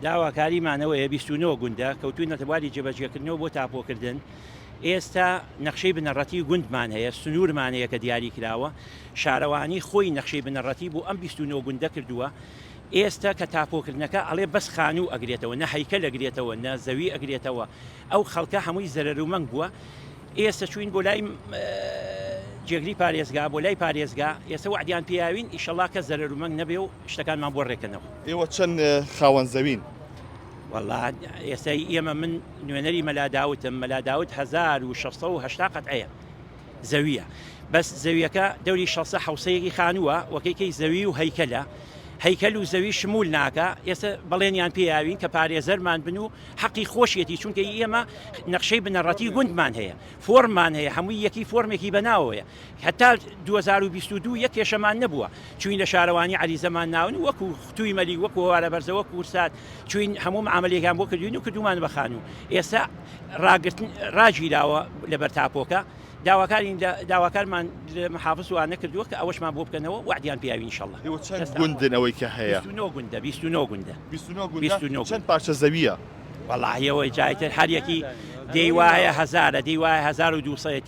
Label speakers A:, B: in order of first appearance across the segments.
A: داواکاریمانەوەیە 29 گوندە کەوتوینەتە بواری جێبەجێکردنەوە بۆ تاپۆکردن. ئێستا نەخشەی بنەڕەتی گوندمان هەیە، سنوورمان هەیە کە دیاری کراوە، شارەوانی خۆی نەخشەی بنەڕەتی بۆ ئەم 29 گوندە کردووە. ئێستا کە تاپۆکردنەکە ئەڵێ بەس خانوو ئەگرێتەوە، نە هەیکەل ئەگرێتەوە، نە زەوی ئەگرێتەوە. ئەو خەڵکە هەمووی زەرەر و مەنگ بووە. ئێستا چوین بۆ لای جێگری پارێزگا، بۆ لای پارێزگا، ئێستا وعدیان پێیاوین ئیشەڵا کە زەرەر و مەنگ نەبێ و شتەکانمان بۆ ڕێکەنەوە.
B: ئێوە چەند خاوەن زەوین؟
A: والله ئێستا ئێمە من نوێنەری مەلاداوتم، مەلاداوت 1680 قەتعەیە زەویە. بەس زەویەکە دەوری 600 حوسەیەکی خانووە وەکەیکەی زەوی و هەیکەلە. هەیکەل و زەوی شمول ناکە. ئێستا بەڵێنیان پێیاوین کە پارێزەرمان بن و حەقی خۆشیەتی، چونکە ئێمە نەخشەی بنەڕەتی گوندمان هەیە، فۆرممان هەیە، هەمووی یەکی فۆرمێکی بەناوەیە. هەتا 2022 یەک کێشەمان نەبووە. چوین لە شارەوانی عەریزەمان ناون وەکو ختووی مەلی، وەکو هەوارە بەرزەوە کورسات، چوین هەموو معاملەیەکان بۆ کردوین و کردومان بە خانوو. ئێستا ڕاگیراوە لەبەر تاپۆکە. داواکارمان محافظ وانە کردووە کە ئەوەشمان بۆ بکەنەوە وعدیان پیاوین ئینشەڵڵا.
B: چەند گوندن ئەوەی کە هەیە؟
A: 29 گوندە.
B: 29 چەند پارچە زەویە؟
A: وەڵاهیەوەی جایتر هەریەکی دەیوایە 1000 دەیوایە 1200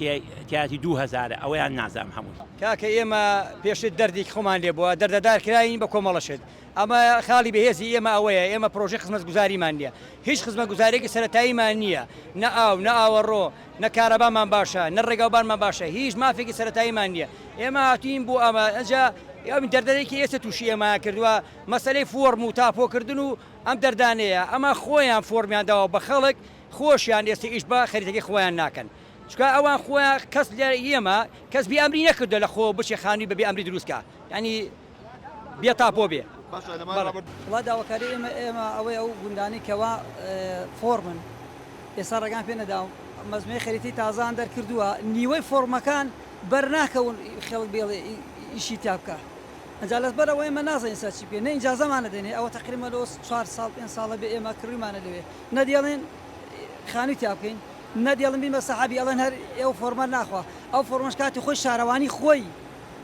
A: تیاتی 2000 ئەوەیان نازام هەمووی.
C: کاکە ئێمە پێشت دەردێک خۆمان لێ بووە، دەردەدار کراین بە کۆمەڵەشت. ئەمە خاڵی بەهێزی ئێمە ئەوەیە، ئێمە پرۆژه خزمەت گوزاریمان نییە، هیچ خزمەت گوزارێکی سەرەتاییمان نییە، نە ئاو نە ئاوەڕۆ، نە کارەبامان باشە، نە ڕێگاوبانمان باشە، هیچ مافێکی سەرەتاییمان نییە. ئێمە هاتوین بۆ ئەمە ئەجا دەردەرێکی ئێستا تووشی ئێمە کردووە مەسەلەی فۆرم و تاپۆکردن و ئەم دەردانەیە. ئەمە خۆیان فۆرمیان داوە بە خەڵک خۆشیان ئێستا ئیش بە خەریتەکەی خۆیان ناکەن. چکە ئەوان خۆیان کەس لێ ئێمە کەس بێ ئەمری نەکردو لە خۆ بچێ خانی بەبێ ئەمری دروستکە، ینی بێ تاپۆ بێ.
D: وڵا داواکاری ئێمە ئەوەی ئەو گوندانی کەوا فۆرمن ئێستا ڕێگان پێ نەدا مەزمەی خەریتی تازان دەرکردووە، نیوەی فۆرمەکان بەرناکەون خەڵک بێڵێ ئیشی تا بکە. ئەجا لەسبەر ئەوە ئێمە نازانین ئێستا چی پێ، نە ئیجازەمانە دێنێ، ئەوە تەقریباً لەوە 4 ساڵ 5 ساڵە بێ ئێمە کڕیمانە لەوێ، نەدێڵێن خانووی تا بکەین، نەدێڵم بین بە سەحابی ئەڵێن هەر ئێوە فۆرمە ناخوا. ئەو فۆرمەش کاتی خۆی شارەوانی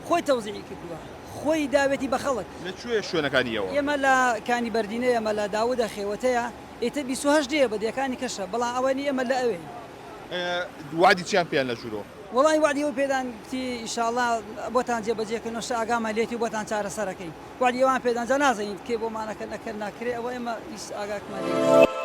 D: خۆی تەوزیعی کردووە، خۆی داوێتی بە خەڵک.
B: لەکوێ شوێنەکانیەوە؟
D: ئێمە لە کانی بەردینە، ئێمە لە داودە خێوەتەیە، ئێتە 28 دێ بە دیەکانی کەشە، بەڵام ئەوەنی ئێمە لە ئەوێ.
B: وادی چیان پێیان لە ژوورۆ؟
D: وڵی وادیەوە پێدان تی ئیشاڵڵا بۆتان جێبەجێکردنەوە شە ئاگامان لێتی بۆتان چارەسەرەکەین. وادیەوان پێدان جا نازانین کێ بۆمانەکە نەکرد ناکرێ، ئەوە ئێمە ئاگاکمان.